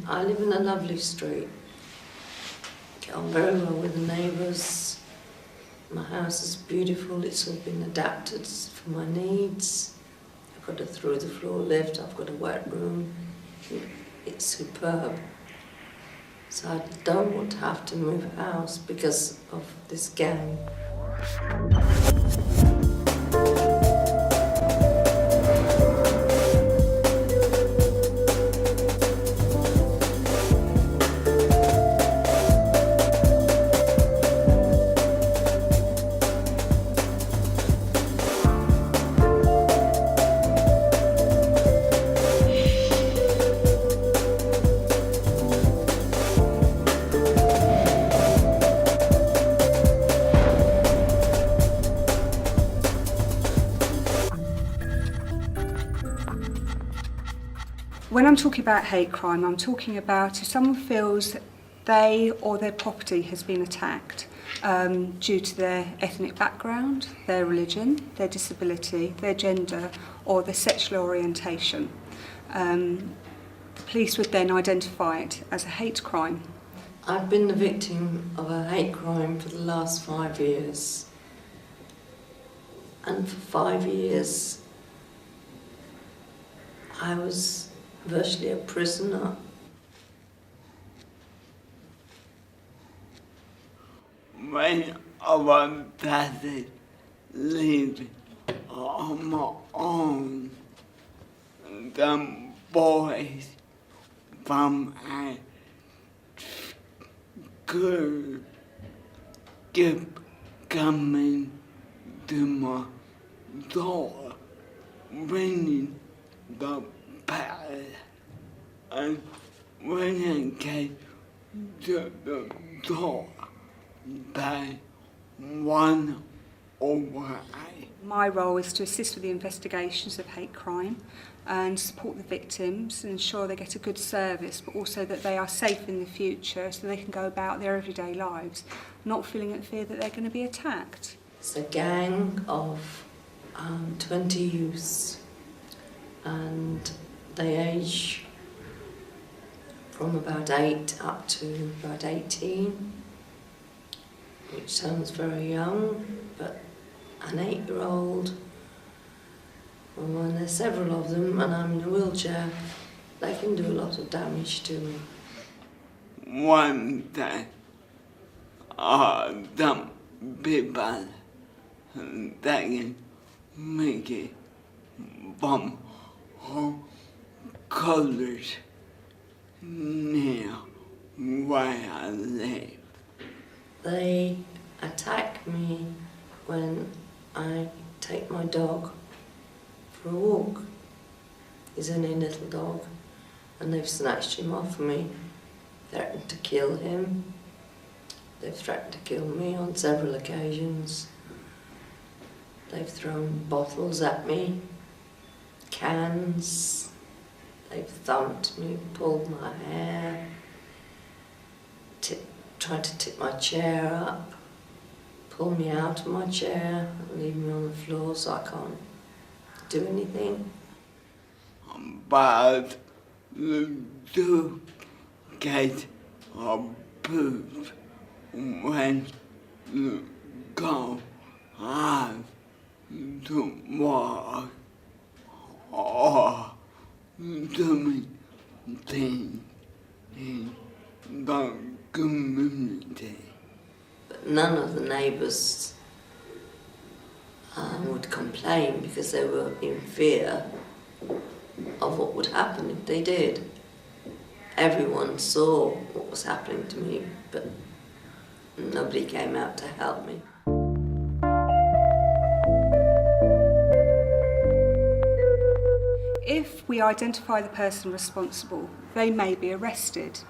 I live in a lovely street. Get on very well with the neighbours. My house is beautiful, it's all been adapted for my needs. I've got a through-the-floor lift, I've got a wet room. It's superb. So I don't want to have to move house because of this gang. When I'm talking about hate crime, I'm talking about if someone feels that they or their property has been attacked due to their ethnic background, their religion, their disability, their gender or their sexual orientation. The police would then identify it as a hate crime. I've been the victim of a hate crime for the last 5 years. And for 5 years, I was virtually a prisoner. When I was passing, living on my own, the boys from a school kept coming to my door, ringing the bell. And when I came to the door, they won away. My role is to assist with the investigations of hate crime and support the victims and ensure they get a good service, but also that they are safe in the future so they can go about their everyday lives, not feeling in fear that they're going to be attacked. It's a gang of 20 youths, and they age from about 8 up to about 18, which sounds very young, but an 8-year-old, when there's several of them and I'm in a wheelchair, they can do a lot of damage to me. One day, some people taking Mickey from her colours near where I live. They attack me when I take my dog for a walk. He's only a little dog, and they've snatched him off me, threatened to kill him. They've threatened to kill me on several occasions. They've thrown bottles at me, cans. They've thumped me, pulled my hair, tried to tip my chair up, pull me out of my chair and leave me on the floor so I can't do anything. But the two get approved when you go out to work or doing things in the community. But none of the neighbours would complain because they were in fear of what would happen if they did. Everyone saw what was happening to me, but nobody came out to help me. If we identify the person responsible, they may be arrested,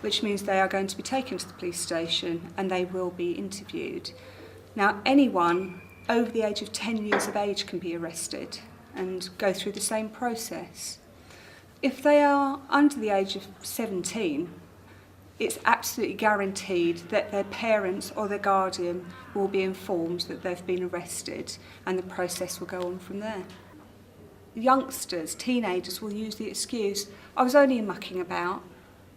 which means they are going to be taken to the police station and they will be interviewed. Now, anyone over the age of 10 years of age can be arrested and go through the same process. If they are under the age of 17, it's absolutely guaranteed that their parents or their guardian will be informed that they've been arrested, and the process will go on from there. Youngsters, teenagers will use the excuse, I was only mucking about,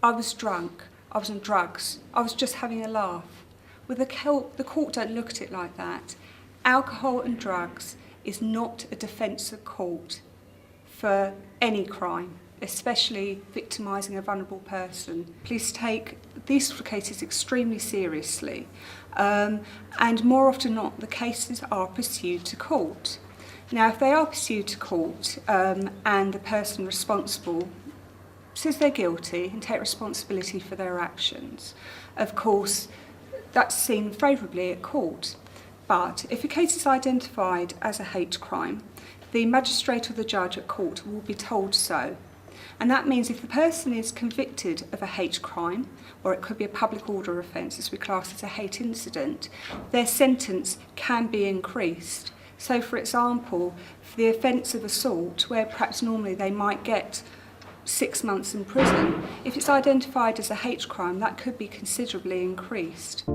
I was drunk, I was on drugs, I was just having a laugh. With the court don't look at it like that. Alcohol and drugs is not a defence of court for any crime, especially victimising a vulnerable person. Police take these sort of cases extremely seriously, and more often than not, the cases are pursued to court. Now, if they are pursued to court and the person responsible says they're guilty and take responsibility for their actions, of course, that's seen favourably at court. But if a case is identified as a hate crime, the magistrate or the judge at court will be told so. And that means if the person is convicted of a hate crime, or it could be a public order offence as we class as a hate incident, their sentence can be increased. So, for example, for the offence of assault, where perhaps normally they might get 6 months in prison, if it's identified as a hate crime, that could be considerably increased.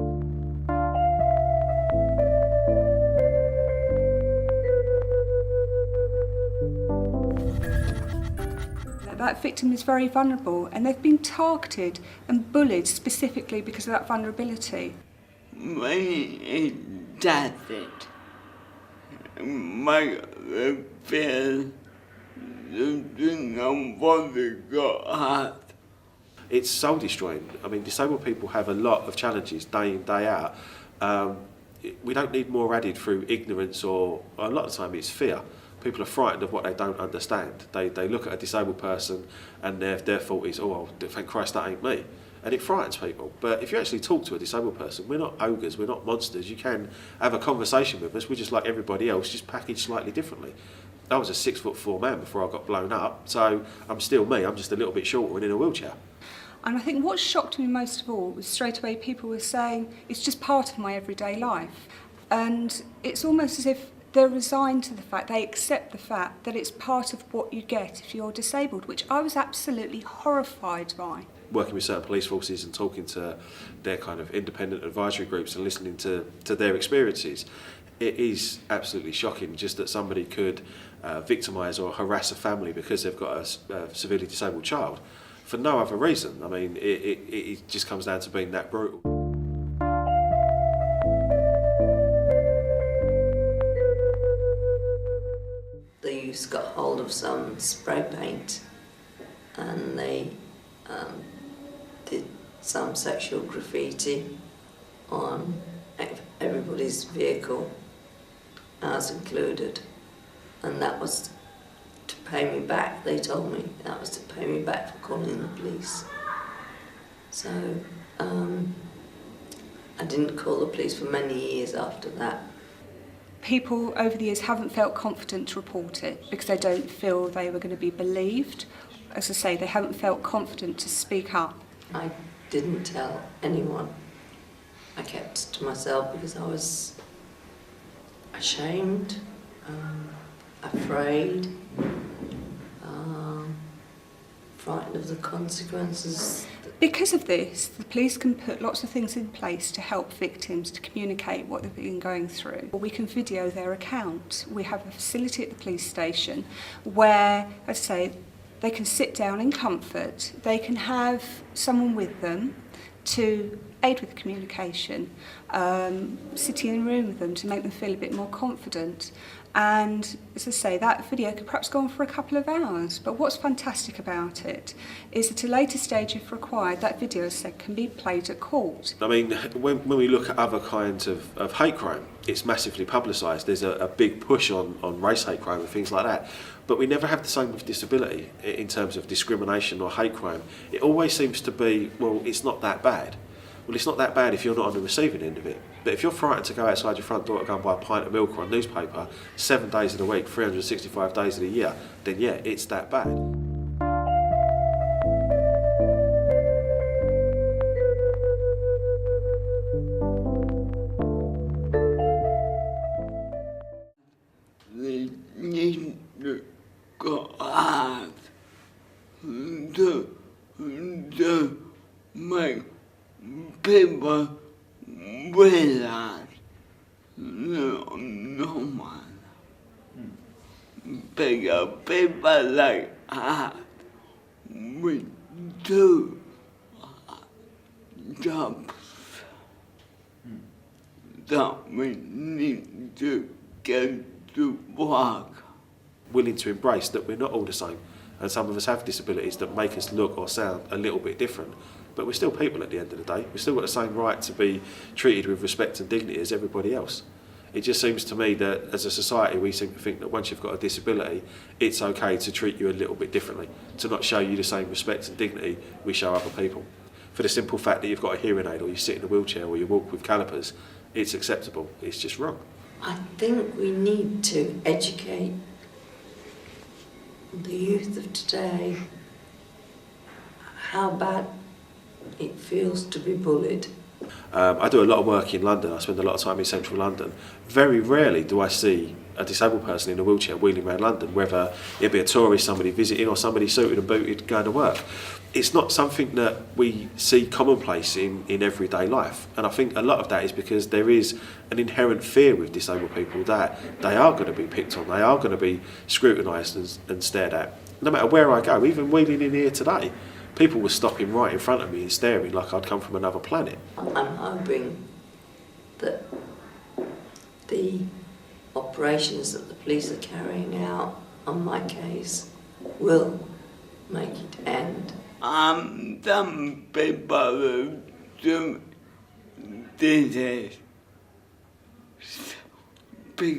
That victim is very vulnerable and they've been targeted and bullied specifically because of that vulnerability. When it does it, make them feel what they got hurt. It's soul destroying. I mean, disabled people have a lot of challenges day in, day out. We don't need more added through ignorance or a lot of the time it's fear. People are frightened of what they don't understand. They look at a disabled person and their thought is, oh, well, thank Christ that ain't me. And it frightens people. But if you actually talk to a disabled person, we're not ogres, we're not monsters. You can have a conversation with us. We're just like everybody else, just packaged slightly differently. I was a 6'4" man before I got blown up, so I'm still me. I'm just a little bit shorter and in a wheelchair. And I think what shocked me most of all was straight away people were saying, it's just part of my everyday life. And it's almost as if they're resigned to the fact, they accept the fact that it's part of what you get if you're disabled, which I was absolutely horrified by. Working with certain police forces and talking to their kind of independent advisory groups and listening to their experiences, it is absolutely shocking just that somebody could victimise or harass a family because they've got a severely disabled child for no other reason. I mean, it just comes down to being that brutal. The youths got hold of some spray paint and they did some sexual graffiti on everybody's vehicle, ours included, and that was to pay me back. They told me that was to pay me back for calling the police. So I didn't call the police for many years after that. People over the years haven't felt confident to report it because they don't feel they were going to be believed. As I say, they haven't felt confident to speak up. I didn't tell anyone. I kept it to myself because I was ashamed, afraid, frightened of the consequences. Because of this, the police can put lots of things in place to help victims to communicate what they've been going through. We can video their account. We have a facility at the police station where, as I say, they can sit down in comfort. They can have someone with them to aid with communication, sitting in a room with them to make them feel a bit more confident. And as I say, that video could perhaps go on for a couple of hours. But what's fantastic about it is at a later stage, if required, that video set can be played at court. I mean, when we look at other kinds of hate crime, it's massively publicised. There's a big push on race hate crime and things like that. But we never have the same with disability in terms of discrimination or hate crime. It always seems to be, well, it's not that bad. Well, it's not that bad if you're not on the receiving end of it. But if you're frightened to go outside your front door to go and buy a pint of milk or a newspaper 7 days of the week, 365 days of the year, then yeah, it's that bad. To make people realize normal. Because people like us, we do jobs that we need to get to work. Willing to embrace that we're not all the same, and some of us have disabilities that make us look or sound a little bit different, but we're still people at the end of the day. We've still got the same right to be treated with respect and dignity as everybody else. It just seems to me that as a society we seem to think that once you've got a disability it's okay to treat you a little bit differently, to not show you the same respect and dignity we show other people. For the simple fact that you've got a hearing aid or you sit in a wheelchair or you walk with calipers, it's acceptable. It's just wrong. I think we need to educate the youth of today how bad it feels to be bullied. I do a lot of work in London. I spend a lot of time in central London. Very rarely do I see a disabled person in a wheelchair wheeling around London, whether it be a tourist, somebody visiting, or somebody suited and booted going to work. It's not something that we see commonplace in everyday life, and I think a lot of that is because there is an inherent fear with disabled people that they are going to be picked on, they are going to be scrutinised and stared at. No matter where I go, even wheeling in here today, people were stopping right in front of me and staring like I'd come from another planet. I'm hoping that the operations that the police are carrying out on my case will make it end. Some people do this speak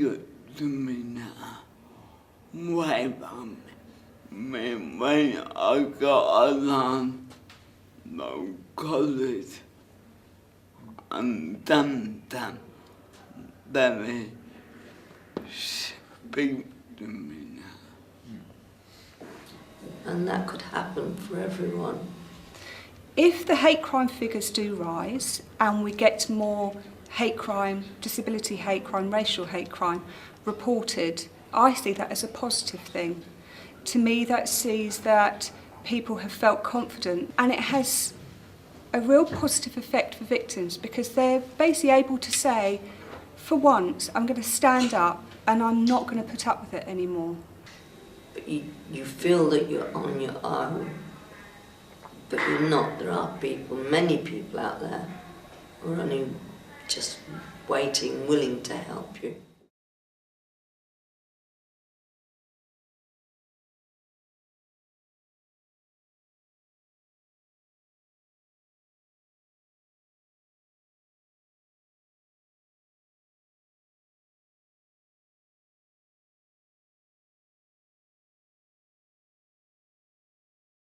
to me now. Wait on me when I got along no college and sometimes they speak to me now. And that could happen for everyone. If the hate crime figures do rise and we get more hate crime, disability hate crime, racial hate crime reported, I see that as a positive thing. To me, that sees that people have felt confident, and it has a real positive effect for victims because they're basically able to say, for once, I'm going to stand up and I'm not going to put up with it anymore. But you feel that you're on your own, but you're not. There are people, many people out there, who are only just waiting, willing to help you.